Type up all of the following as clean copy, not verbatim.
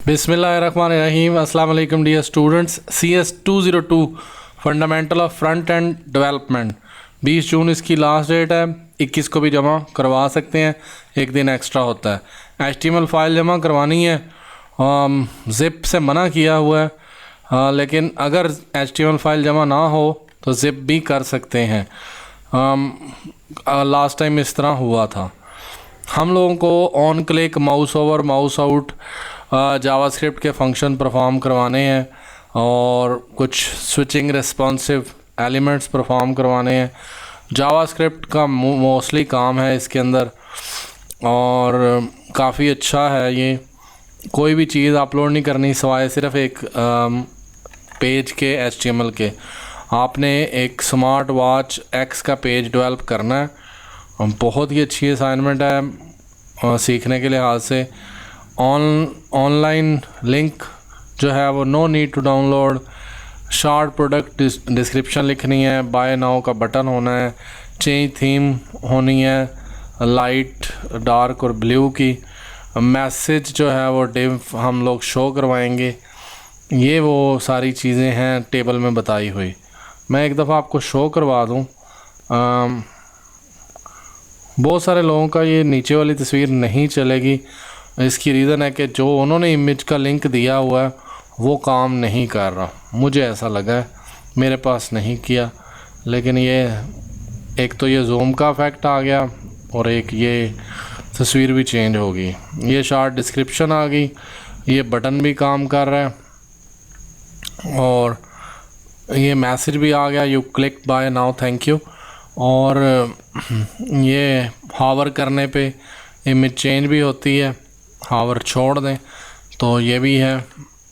बिस्मिल्लाहिर्रहमानिर्रहीम। अस्सलाम वालेकुम dear students. CS 202 fundamental of front end development 20 June इसकी लास्ट डेट है। 21 को भी जमा करवा सकते हैं, एक दिन एक्स्ट्रा होता है। HTML फाइल जमा करवानी है, ज़िप से मना किया हुआ है, लेकिन अगर HTML फाइल जमा ना हो तो ज़िप भी कर सकते हैं। लास्ट टाइम इस तरह हुआ था। हम लोगों को on click, mouse over, mouse out JavaScript के फंक्शन परफॉर्म करवाने हैं और कुछ स्विचिंग रिस्पॉन्सिव एलिमेंट्स परफॉर्म करवाने हैं। जावास्क्रिप्ट का मोस्टली काम है इसके अंदर और काफ़ी अच्छा है। ये कोई भी चीज़ अपलोड नहीं करनी सिवाय सिर्फ एक पेज के HTML के। आपने एक स्मार्ट वॉच X का पेज डेवलप करना है। बहुत ही अच्छी असाइनमेंट है सीखने के लिहाज से। ऑनलाइन लिंक जो है वो no need to download. Short product description लिखनी है, बाय नाउ का बटन होना है, चेंज थीम होनी है लाइट, डार्क और ब्लू की। मैसेज जो है वो डिव हम लोग शो करवाएंगे। ये वो सारी चीज़ें हैं टेबल में बताई हुई। मैं एक दफ़ा आपको शो करवा दूँ। बहुत सारे लोगों का ये नीचे वाली तस्वीर नहीं चलेगी। इसकी रीज़न है कि जो उन्होंने इमेज का लिंक दिया हुआ है वो काम नहीं कर रहा। मुझे ऐसा लगा है, मेरे पास नहीं किया। लेकिन ये एक तो ये जूम का इफेक्ट आ गया और एक ये तस्वीर भी चेंज हो गई। ये शॉर्ट डिस्क्रिप्शन आ गई, ये बटन भी काम कर रहा है और ये मैसेज भी आ गया, you click buy now thank you. और ये हावर करने पे इमेज चेंज भी होती है, हावर छोड़ दें तो ये भी है।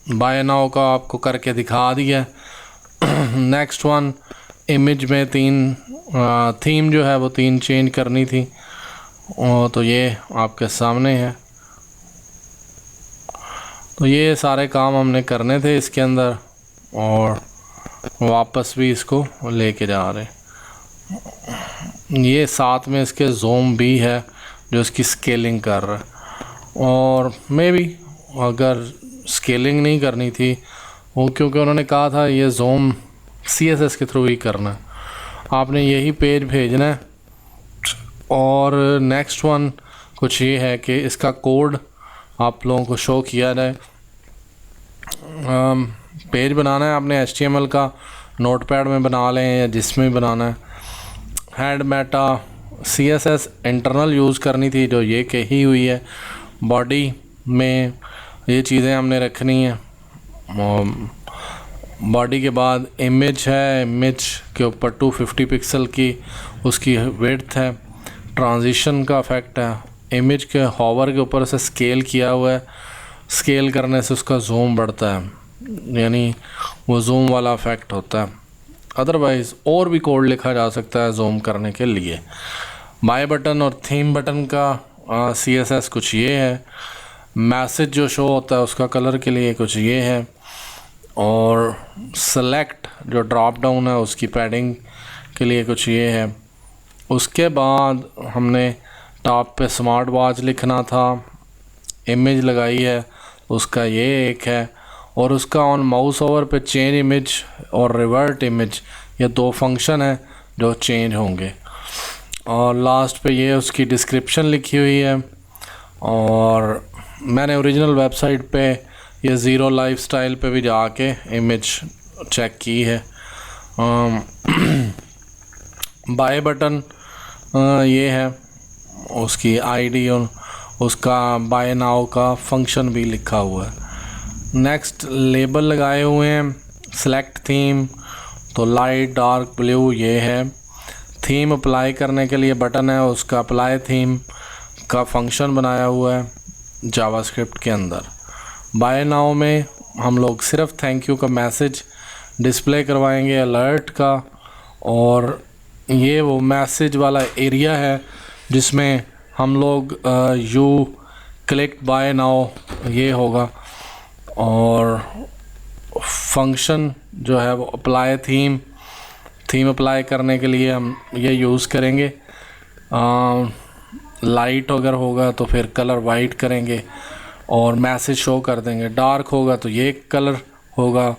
बाय नाउ का आपको करके दिखा दिया। नेक्स्ट वन, इमेज में थीम जो है वो 3 चेंज करनी थी, तो ये आपके सामने है। तो ये सारे काम हमने करने थे इसके अंदर और वापस भी इसको लेके जा रहे। ये साथ में इसके ज़ूम भी है जो इसकी स्केलिंग कर रहा है। और मे भी अगर स्केलिंग नहीं करनी थी वो, क्योंकि उन्होंने कहा था ये ज़ूम CSS के थ्रू ही करना है, आपने यही पेज भेजना है। और नेक्स्ट वन कुछ ये है कि इसका कोड आप लोगों को शो किया जाए। पेज बनाना है आपने HTML का, नोटपैड में बना लें या जिसमें बनाना है। Head Meta CSS internal use करनी थी जो ये कही हुई है। बॉडी में ये चीज़ें हमने रखनी है। बॉडी के बाद इमेज है, इमेज के ऊपर 250 पिक्सल की उसकी विड्थ है। ट्रांजिशन का इफेक्ट है, इमेज के हॉवर के ऊपर से स्केल किया हुआ है। स्केल करने से उसका जूम बढ़ता है, यानी वो जूम वाला इफेक्ट होता है। अदरवाइज़ और भी कोड लिखा जा सकता है जूम करने के लिए। बाय बटन और थीम बटन का CSS कुछ ये है। मैसेज जो शो होता है उसका कलर के लिए कुछ ये है। और सेलेक्ट जो ड्रॉप डाउन है उसकी पैडिंग के लिए कुछ ये है। उसके बाद हमने टॉप पे स्मार्ट वॉच लिखना था, इमेज लगाई है उसका ये एक है। और उसका ऑन माउस ओवर पे चेंज इमेज और रिवर्ट इमेज, ये 2 फंक्शन है जो चेंज होंगे। और लास्ट पे ये उसकी डिस्क्रिप्शन लिखी हुई है। और मैंने ओरिजिनल वेबसाइट पे ये ज़ीरो लाइफस्टाइल पे भी जाके इमेज चेक की है। बाय बटन ये है, उसकी ID और उसका बाय नाउ का फंक्शन भी लिखा हुआ है। नेक्स्ट लेबल लगाए हुए हैं। सेलेक्ट थीम तो लाइट, डार्क, ब्लू ये है। थीम अप्लाई करने के लिए बटन है, उसका अप्लाई थीम का फंक्शन बनाया हुआ है जावास्क्रिप्ट के अंदर। बाय नाउ में हम लोग सिर्फ थैंक यू का मैसेज डिस्प्ले करवाएंगे, अलर्ट का। और ये वो मैसेज वाला एरिया है जिसमें हम लोग यू क्लिक बाय नाउ ये होगा। और फंक्शन जो है वो अप्लाई थीम अप्लाई करने के लिए हम ये यूज़ करेंगे। लाइट अगर होगा तो फिर कलर वाइट करेंगे। और मैसेज शो कर देंगे। डार्क होगा तो ये कलर होगा,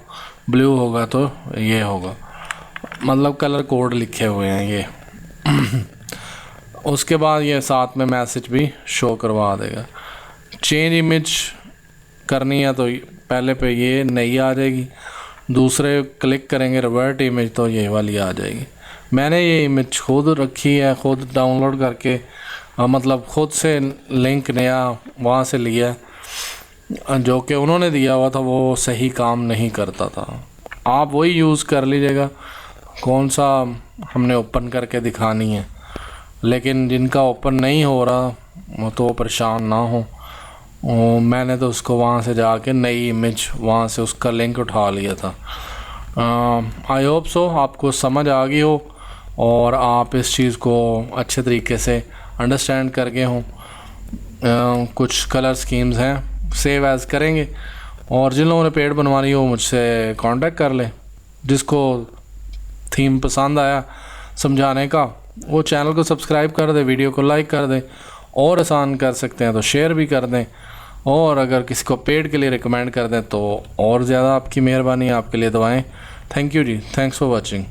ब्लू होगा तो ये होगा, मतलब कलर कोड लिखे हुए हैं ये। उसके बाद ये साथ में मैसेज भी शो करवा देगा। चेंज इमेज करनी है तो पहले पे ये नई आ जाएगी, दूसरे क्लिक करेंगे रिवर्ट इमेज तो ये वाली आ जाएगी। मैंने ये इमेज खुद रखी है, खुद डाउनलोड करके मतलब खुद से लिंक नया वहाँ से लिया, जो कि उन्होंने दिया हुआ था वो सही काम नहीं करता था। आप वही यूज़ कर लीजिएगा, कौन सा हमने ओपन करके दिखानी है। लेकिन जिनका ओपन नहीं हो रहा तो परेशान ना हो, मैंने तो उसको वहाँ से जाके नई इमेज वहाँ से उसका लिंक उठा लिया था। आई होप सो आपको समझ आ गई हो और आप इस चीज़ को अच्छे तरीके से अंडरस्टैंड कर गए हों। कुछ कलर स्कीम्स हैं, सेव एज़ करेंगे, और जिन लोगों ने पेड बनवानी हो मुझसे कांटेक्ट कर लें। जिसको थीम पसंद आया समझाने का वो चैनल को सब्सक्राइब कर दे, वीडियो को लाइक कर दें, और आसान कर सकते हैं तो शेयर भी कर दें, और अगर किसी को पेड के लिए रिकमेंड कर दें तो और ज़्यादा आपकी मेहरबानी, आपके लिए दुआएं। थैंक यू जी, थैंक्स फॉर वॉचिंग।